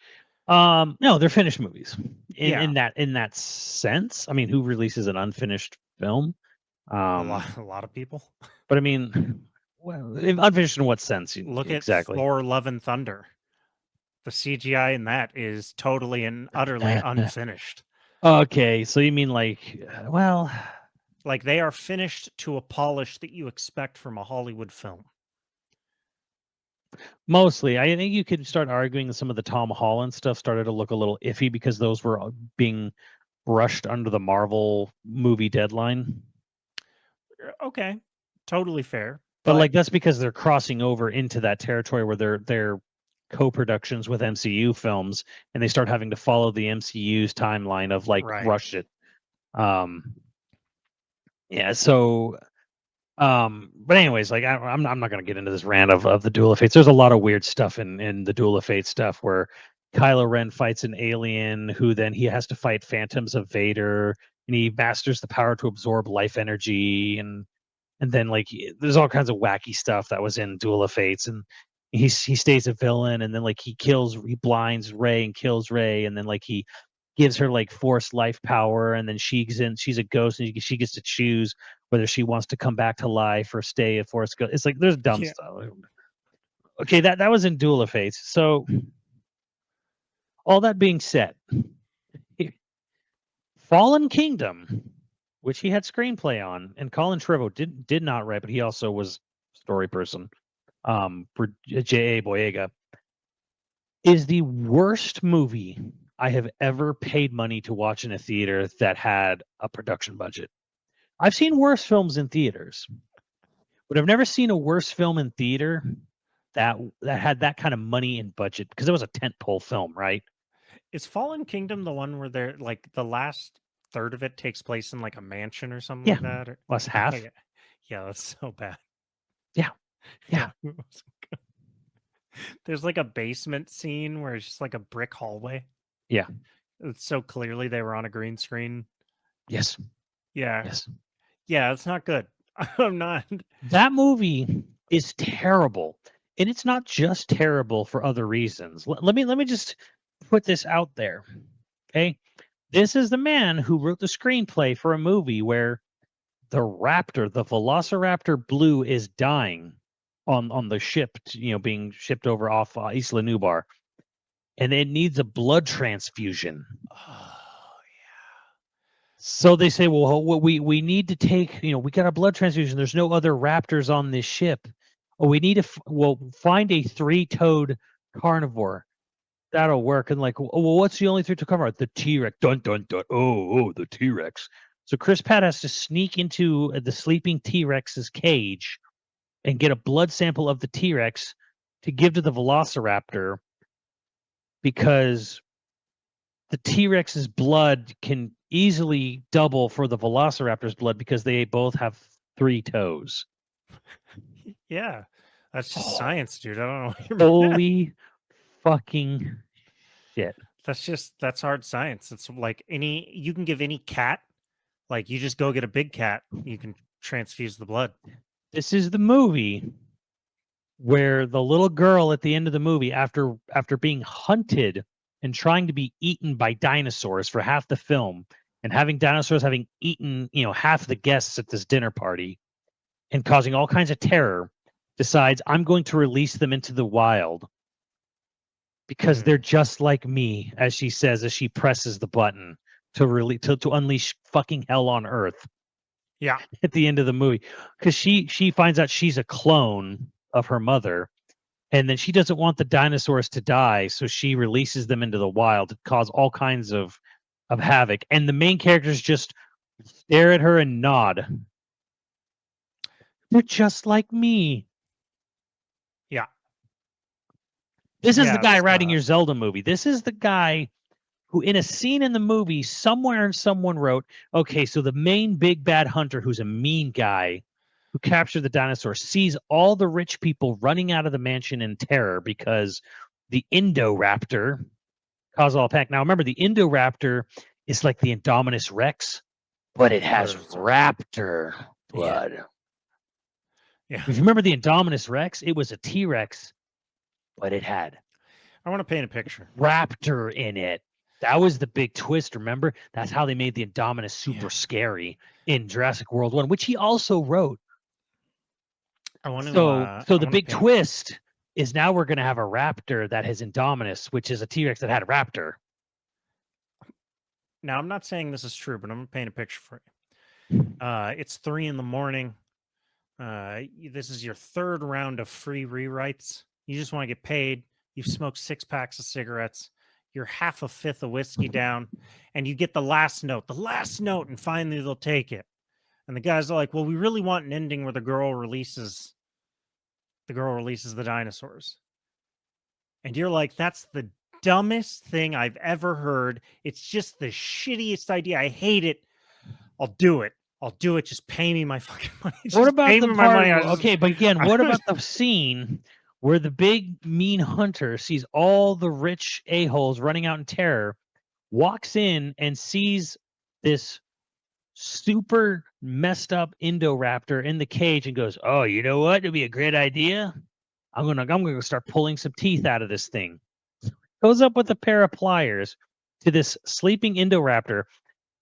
Arad. No, they're finished movies. In Yeah, in that in that sense, I mean, who releases an unfinished film? a Um, lot, a lot of people. but I mean, well, unfinished in what sense Look at exactly? Thor: Love and Thunder. The CGI in that is totally and utterly unfinished. Okay, so you mean like, well, Like they are finished to a polish that you expect from a Hollywood film. mostly. I think you could start arguing that some of the Tom Holland stuff started to look a little iffy because those were being brushed under the Marvel movie deadline. Okay, totally fair. But But like that's because they're crossing over into that territory where they're co-productions with MCU films and they start having to follow the MCU's timeline of like right, rush it. Um yeah, so but anyways, like I'm not going to get into this rant of the Duel of Fates. There's a lot of weird stuff in the Duel of Fates stuff where Kylo Ren fights an alien who then he has to fight phantoms of Vader and he masters the power to absorb life energy and then like there's all kinds of wacky stuff that was in Duel of Fates, and he stays a villain, and then like he blinds Ray and kills Ray, and then like he gives her like forced life power, and then she's a ghost, and she gets to choose whether she wants to come back to life or stay a forced ghost. It's like there's dumb yeah, stuff. Okay, that was in Duel of Fates. So all that being said, Fallen Kingdom, which he had screenplay on, and Colin Trevorrow did not write, but he also was story person for J.A. Boyega, is the worst movie I have ever paid money to watch in a theater that had a production budget. I've seen worse films in theaters, but I've never seen a worse film in theater that had that kind of money and budget because it was a tentpole film, right? is Fallen Kingdom the one where they're like the last third of it takes place in like a mansion or something Yeah, like that? Or less half. okay. Yeah, that's so bad. Yeah. Yeah. There's like a basement scene where it's just like a brick hallway. Yeah. It's so clearly they were on a green screen. Yes. Yeah. Yes. Yeah, it's not good. I'm not. That movie is terrible. And it's not just terrible for other reasons. Let me just put this out there. Okay. This is the man who wrote the screenplay for a movie where the raptor, the Velociraptor Blue, is dying on the ship, being shipped over off Isla Nublar, and it needs a blood transfusion. Oh, So they say, well, we need to take, we got a blood transfusion. There's no other raptors on this ship. Oh, we need to find a 3-toed carnivore. That'll work. And like, oh, well, what's the only 3-toed carnivore? The T-Rex. Dun dun dun. Oh, the T-Rex. So Chris Pratt has to sneak into the sleeping T-Rex's cage and get a blood sample of the T-Rex to give to the Velociraptor, because the T-Rex's blood can easily double for the Velociraptor's blood because they both have 3 toes. yeah. That's just science, dude. I don't know what you're Holy fucking shit. that's hard science. It's like you can give any cat, like you just go get a big cat, you can transfuse the blood. This is the movie where the little girl at the end of the movie, after being hunted and trying to be eaten by dinosaurs for half the film, and having dinosaurs having eaten, half the guests at this dinner party and causing all kinds of terror, decides, I'm going to release them into the wild because they're just like me, as she says, as she presses the button to unleash fucking hell on earth. Yeah. At the end of the movie, because she finds out she's a clone of her mother, and then she doesn't want the dinosaurs to die, so she releases them into the wild to cause all kinds of havoc. And the main characters just stare at her and nod. They're just like me. Yeah. This is the Yeah, guy it's, writing your Zelda movie. This is the guy who, in a scene in the movie, somewhere someone wrote, okay, so the main big bad hunter, who's a mean guy who captured the dinosaur, sees all the rich people running out of the mansion in terror because the Indoraptor caused all panic. Now, remember, the Indoraptor is like the Indominus Rex, but it has raptor blood. Yeah. If you remember the Indominus Rex, it was a T-Rex, but it had I want to paint a picture. raptor in it. That was the big twist, remember? That's how they made the Indominus super scary in Jurassic World 1, which he also wrote. I want to So the big twist is now we're going to have a raptor that has Indominus, which is a T-Rex that had a raptor. Now, I'm not saying this is true, but I'm going to paint a picture for you. It's 3 a.m. This is your 3rd round of free rewrites. You just want to get paid. You've smoked 6 packs of cigarettes. You're half a fifth of whiskey down, and you get the last note, and finally they'll take it. And the guys are like, well, we really want an ending where the girl releases the dinosaurs. And you're like, that's the dumbest thing I've ever heard. It's just the shittiest idea. I hate it. I'll do it. Just pay me my fucking money. What about the part? Just... Okay, but again, what about the scene where the big mean hunter sees all the rich a-holes running out in terror, walks in and sees this super messed up Indoraptor in the cage and goes, oh, you know what? It'd be a great idea. I'm gonna start pulling some teeth out of this thing. Goes up with a pair of pliers to this sleeping Indoraptor.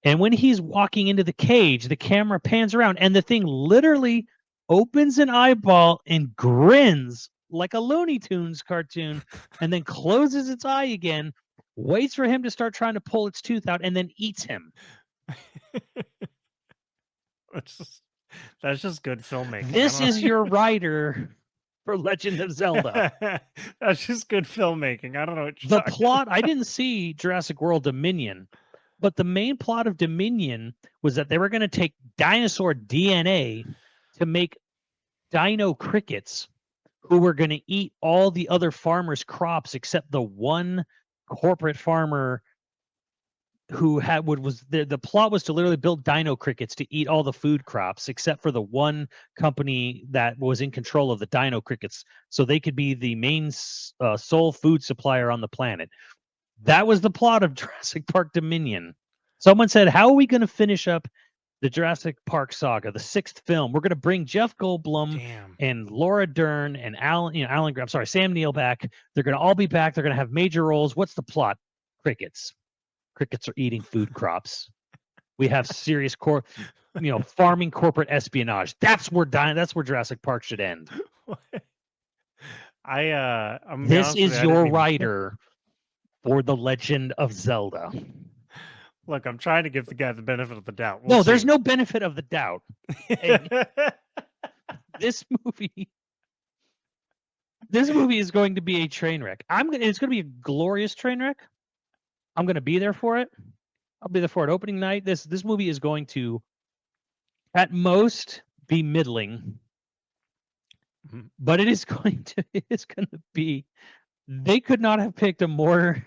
And when he's walking into the cage, the camera pans around and the thing literally opens an eyeball and grins like a Looney Tunes cartoon, and then closes its eye again, waits for him to start trying to pull its tooth out, and then eats him. That's just good filmmaking. This is your writer for Legend of Zelda. That's just good filmmaking. I don't know what the plot. I didn't see Jurassic World Dominion, but the main plot of Dominion was that they were going to take dinosaur DNA to make dino crickets who were going to eat all the other farmers' crops except the one corporate farmer was the plot was to literally build dino crickets to eat all the food crops except for the one company that was in control of the dino crickets, so they could be the main sole food supplier on the planet. That was the plot of Jurassic Park Dominion. Someone said, how are we going to finish up the Jurassic Park saga, the 6th film? We're going to bring Jeff Goldblum Damn. and Laura Dern and Sam Neill back. They're going to all be back. They're going to have major roles. What's the plot? Crickets. Crickets are eating food crops. We have serious farming corporate espionage. That's where Jurassic Park should end. This is your writer for The Legend of Zelda. Look, I'm trying to give the guy the benefit of the doubt. No, there's no benefit of the doubt. This movie is going to be a train wreck. It's going to be a glorious train wreck. I'm going to be there for it. I'll be there for it opening night. This movie is going to, at most, be middling. But it is going to be. They could not have picked a more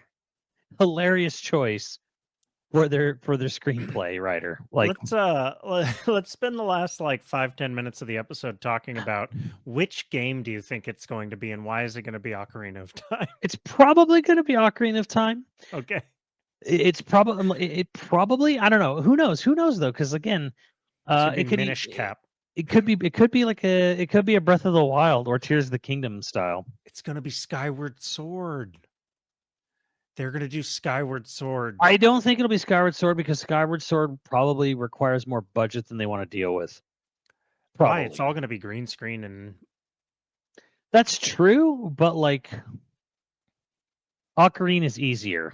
hilarious choice for their screenplay writer. Like, let's spend the last 5-10 minutes of the episode talking about which game do you think it's going to be, and why is it going to be Ocarina of Time? It's probably going to be Ocarina of Time. Okay. It's probably I don't know. Who knows though? Because again, it could Minish Cap. It could be a Breath of the Wild or Tears of the Kingdom style. It's going to be Skyward Sword. They're going to do Skyward Sword. I don't think it'll be Skyward Sword because Skyward Sword probably requires more budget than they want to deal with. Probably. Why? It's all going to be green screen and. That's true, but Ocarina is easier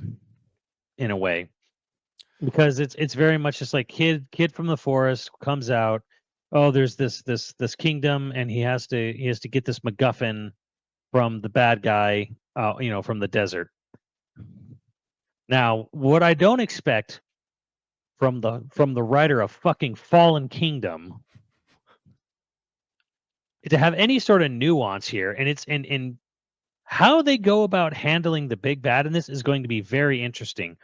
in a way because it's very much just like kid from the forest comes out. Oh, there's this kingdom, and he has to get this MacGuffin from the bad guy, from the desert. Now, what I don't expect from the writer of fucking Fallen Kingdom to have any sort of nuance here, and it's in how they go about handling the big bad in this is going to be very interesting.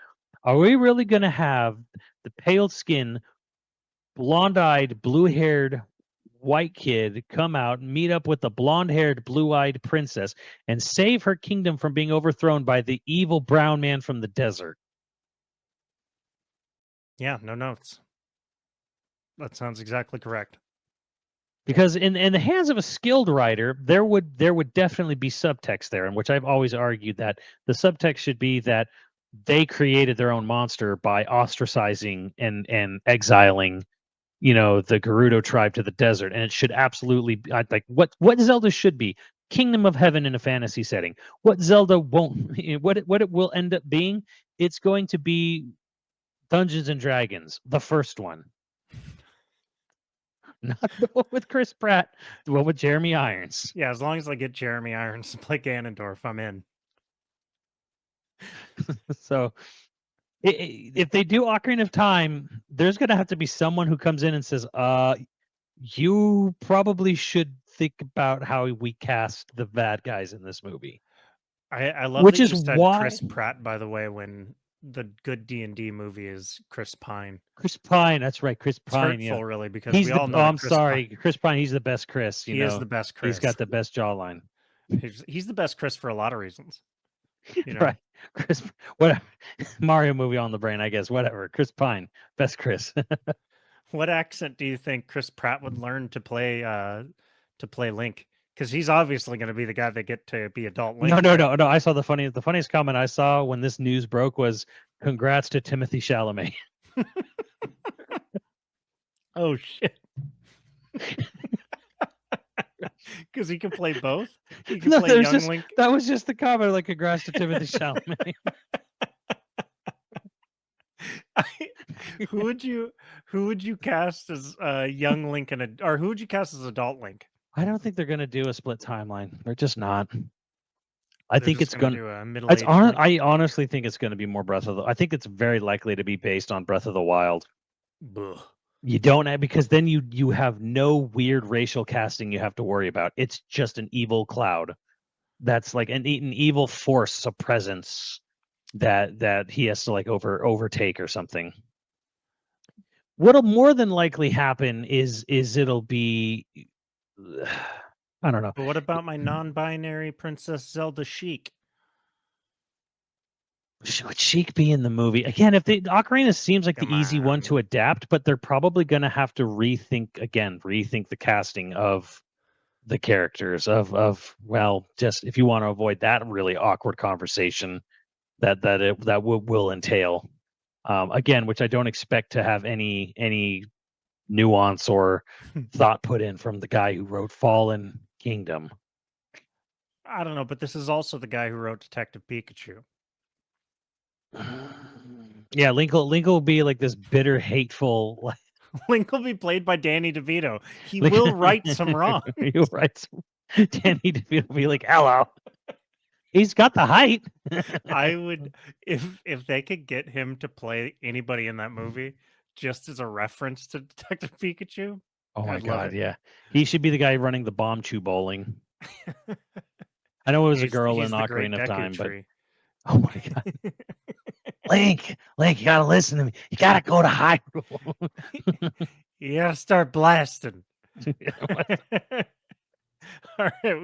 Are we really going to have the pale skin, blonde-eyed, blue-haired white kid come out and meet up with the blonde-haired, blue-eyed princess and save her kingdom from being overthrown by the evil brown man from the desert? Yeah, no notes. That sounds exactly correct. Because in the hands of a skilled writer, there would definitely be subtext there, in which I've always argued that the subtext should be that they created their own monster by ostracizing and exiling, the Gerudo tribe to the desert, and it should absolutely like what Zelda should be: Kingdom of Heaven in a fantasy setting. What Zelda won't, what it will end up being, it's going to be Dungeons and Dragons, the first one. Not the one with Chris Pratt, the one with Jeremy Irons. Yeah, as long as I get Jeremy Irons to play Ganondorf, I'm in. So, if they do Ocarina of Time, there's going to have to be someone who comes in and says, you probably should think about how we cast the bad guys in this movie. I love which that is you said why Chris Pratt, by the way, when the good D&D movie is Chris Pine. Chris Pine, that's right, Chris Pine. It's hurtful, really, because we all know. I'm sorry, Chris Pine. He's the best Chris. He is the best Chris. He's got the best jawline. He's the best Chris for a lot of reasons. Right, Chris. Whatever. Mario movie on the brain, I guess. Whatever. Chris Pine, best Chris. What accent do you think Chris Pratt would learn to play Link? Because he's obviously going to be the guy that get to be adult Link. No. I saw the funniest comment I saw when this news broke was, "Congrats to Timothy Chalamet." Oh shit! Because he can play both. He can play young Link. That was just the comment, like, "Congrats to Timothy Chalamet." Who would you cast as young Link or who would you cast as adult Link? I don't think they're going to do a split timeline. They're just not. I think it's going to. I honestly think it's going to be more Breath of the. I think it's very likely to be based on Breath of the Wild. Ugh. You don't have, because then you have no weird racial casting you have to worry about. It's just an evil cloud. That's like an evil force, a presence. that he has to like overtake or something. What'll more than likely happen is it'll be I don't know. But what about my non-binary Princess Zelda Chic? Would Sheik be in the movie again? If the Ocarina seems like Come the easy one on. to adapt, but they're probably going to have to rethink the casting of the characters of well, just if you want to avoid that really awkward conversation that will entail. Again, which I don't expect to have any nuance or thought put in from the guy who wrote Fallen Kingdom. I don't know, but this is also the guy who wrote Detective Pikachu. Yeah, Link will be like this bitter, hateful. Link will be played by Danny DeVito. He Like, will right some wrong. You'll write some. Danny DeVito will be like, "Hello." He's got the height. I would if they could get him to play anybody in that movie just as a reference to Detective Pikachu. Oh my I'd love god, it. yeah. He should be the guy running the bomb chew bowling. I know it was a girl He's in the great Ocarina of Deku Time, but Tree. oh my god. Link, you gotta listen to me. You gotta go to Hyrule. You gotta start blasting. What? All right,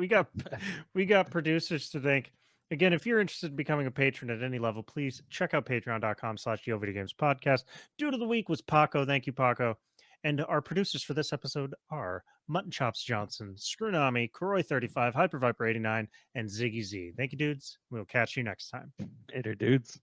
we got producers to thank. Again, if you're interested in becoming a patron at any level, please check out patreon.com/YoVideogames podcast. Dude of the week was Paco. Thank you, Paco. And our producers for this episode are Mutton Chops Johnson, Scrunami, Koroi35, Hyper Viper 89, and Ziggy Z. Thank you, dudes. We'll catch you next time. Later, dudes.